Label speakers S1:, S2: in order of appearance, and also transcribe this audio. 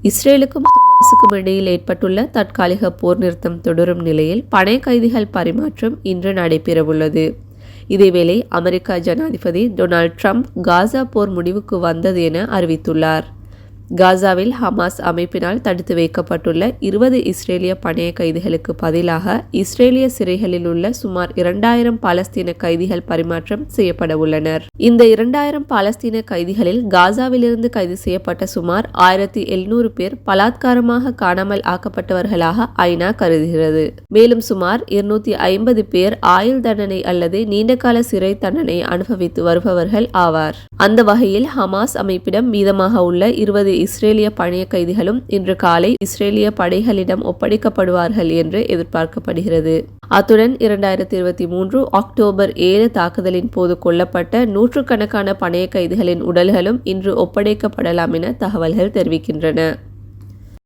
S1: இஸ்ரேலுக்கும் ஹமாஸுக்கும் இடையில் ஏற்பட்டுள்ள தற்காலிக போர் நிறுத்தம் தொடரும் நிலையில் பணை கைதிகள் பரிமாற்றம் இன்று நடைபெறவுள்ளது. இதேவேளை அமெரிக்க ஜனாதிபதி டொனால்ட் ட்ரம்ப் காசா போர் முடிவுக்கு வந்தது என அறிவித்துள்ளார். காசாவில் ஹமாஸ் அமைப்பினால் தடுத்து வைக்கப்பட்டுள்ள 20 இஸ்ரேலிய பணைய கைதிகளுக்கு பதிலாக இஸ்ரேலிய சிறைகளில் உள்ள சுமார் 2000 பாலஸ்தீன கைதிகள் பரிமாற்றம் செய்யப்பட உள்ளனர். இந்த 2000 பாலஸ்தீன கைதிகளில் காசாவிலிருந்து கைது செய்யப்பட்ட சுமார் 1700 பேர் பலாத்காரமாக காணாமல் ஆக்கப்பட்டவர்களாக ஐநா கருதுகிறது. மேலும் சுமார் 250 பேர் ஆயுள் தண்டனை அல்லது நீண்டகால சிறை தண்டனை அனுபவித்து வருபவர்கள் ஆவார். அந்த வகையில் ஹமாஸ் அமைப்பிடம் மீதமாக உள்ள 20 இஸ்ரேலிய பணைய கைதிகளும் இன்று காலை இஸ்ரேலிய படைகளிடம் ஒப்படைக்கப்படுவார்கள் என்று எதிர்பார்க்கப்படுகிறது. அத்துடன் 2023 அக்டோபர் 7 தாக்குதலின் போது கொல்லப்பட்ட நூற்றுக்கணக்கான பணைய கைதிகளின் உடல்களும் இன்று ஒப்படைக்கப்படலாம் என தகவல்கள் தெரிவிக்கின்றன.